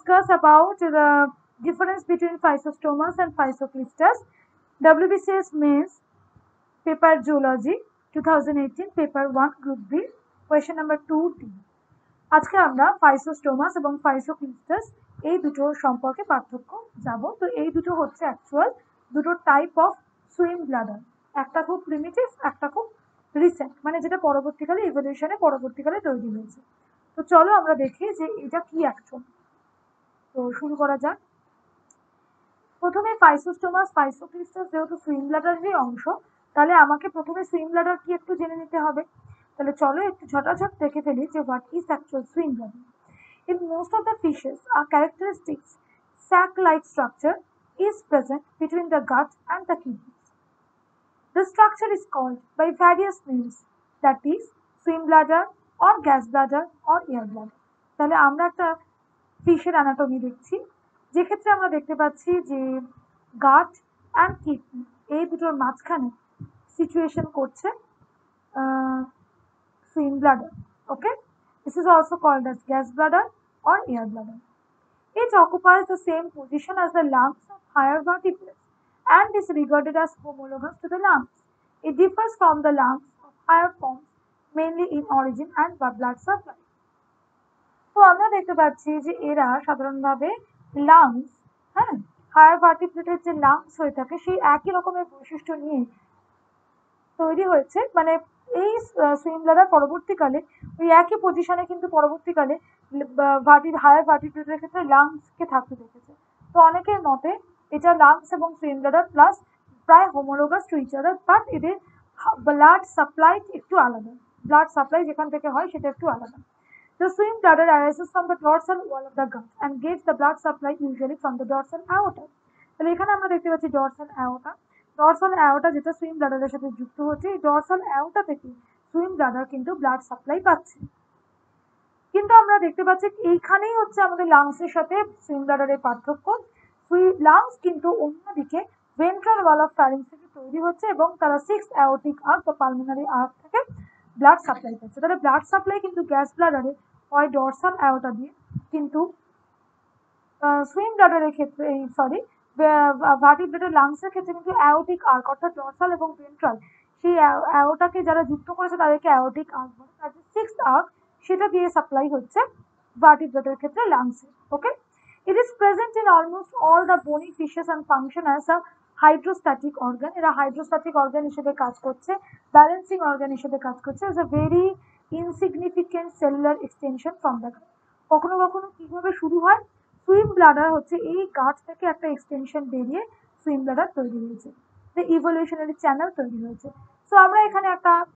discuss about the difference between physostomas and physoclisters. WBCS Mains Paper Zoology 2018 Paper 1 Group B Question number 2D. আজকে আমরা ফাইসোস্টোমাস এবং ফাইসোক্লিস্টাস এই দুটোর সম্পর্কে পার্থক্য যাব। তো এই দুটো হচ্ছে অ্যাকচুয়াল দুটো টাইপ অফ সুইম ব্লাডার, একটা খুব প্রিমিটিভ, একটা খুব রিসেন্ট, মানে যেটা পরবর্তীকালে ইভলিউশনে পরবর্তীকালে তৈরি হয়েছে। তো চলো আমরা দেখি যে এটা কি অ্যাকচুয়াল। তো শুরু করা যাক। প্রথমে ফাইসোস্টোমাস ফাইসোক্লিস্টাস যেহেতু সুইম ব্লাডারেরই অংশ, তাহলে আমাকে প্রথমে সুইম ব্লাডার কি একটু জেনে নিতে হবে। তাহলে চলো একটু ঝটাঝট দেখে ফেলি যে what is actual swim bladder. In most of the fishes, a characteristic sac-like structure is present between the gut and the kidneys. The structure is called by various names, that is swim bladder or gas bladder or air bladder. তাহলে আমরা একটা ফিশের anatomy দেখছি, যেক্ষেত্রে আমরা দেখতে পাচ্ছি যে গাট and kidney এই দুটোর মাঝখানে সিচুয়েশন করছে swim bladder. Okay, this is also called as gas bladder or air bladder. It occupies the same position as the lungs of higher vertebrates and is regarded as homologous to the lungs. It differs from the lungs of higher forms mainly in origin and blood supply. তো আমরা দেখতে পাচ্ছি যে এরা সাধারণভাবে lungs, হ্যাঁ, higher ভার্টিব্রেটের যে lungs হয়ে থাকে সেই একই রকমের বৈশিষ্ট্য নিয়ে তৈরি হয়েছে। মানে এই সুইম ব্লাডার পরবর্তীকালে ওই একই পজিশনে কিন্তু পরবর্তীকালে হায়ার ভার্টিব্রেটের ক্ষেত্রে লাংসকে থাকতে দেখেছে। তো অনেকের মতে এটা লাংস এবং সুইম ব্লাডার প্লাস প্রায় homologous to each other, but এদের ব্লাড সাপ্লাই একটু আলাদা, ব্লাড সাপ্লাই যেখান থেকে হয় সেটা একটু আলাদা। The swim bladder arises from the dorsal wall of the gut and gets the blood supply usually from the dorsal aorta. তাহলে এখানে আমরা দেখতে পাচ্ছি ডরসাল অ্যাওর্টা যেটা সুইম ব্লাডারের সাথে যুক্ত হচ্ছে। এই ডরসাল অ্যাওর্টা থেকে সুইম ব্লাডার কিন্তু ব্লাড সাপ্লাই পাচ্ছে। কিন্তু আমরা দেখতে পাচ্ছি এইখানেই হচ্ছে আমাদের লাংসের সাথে সুইম ব্লাডারের পার্থক্য। লাংস কিন্তু অন্যদিকে ভেন্ট্রাল ওয়াল অফ ফ্যারিংস থেকে তৈরি হচ্ছে এবং তারা 6th অ্যাওর্টিক আর্ক বা পালমোনারি আর্ক থেকে ব্লাড সাপ্লাই পাচ্ছে। তাহলে ব্লাড সাপ্লাই কিন্তু গ্যাস ব্লাডারে হয় ডরসাল অ্যাওর্টা দিয়ে, কিন্তু সুইম ব্লাডারের ক্ষেত্রে ভার্টিব্রেটের লাংসের ক্ষেত্রে কিন্তু অ্যাওর্টিক আর্ক অর্থাৎ ডরসাল এবং ভেন্ট্রাল সেই অ্যাওর্টাকে যারা যুক্ত করেছে তাদেরকে অ্যাওর্টিক আর্ক বলে। তার যে 6th আর্ক সেটা দিয়ে সাপ্লাই হচ্ছে ভার্টিব্রেটের ক্ষেত্রে লাংসে। Okay, it is present in almost all the bony fishes and function as a hydrostatic organ. এরা হাইড্রোস্ট্যাটিক অর্গান হিসেবে কাজ করছে, ব্যালেন্সিং অর্গান হিসেবে কাজ করছে, as a very insignificant cellular extension from the gut. কখনো কখনো কিভাবে শুরু হয়, সুইম ব্লাডার হচ্ছে এই গাছ থেকে একটা এক্সটেনশন বেরিয়ে সুইম ব্লাডার তৈরি হয়েছে, ইভলিউশনারি চ্যানেল তৈরি হয়েছে। সো আমরা এখানে একটা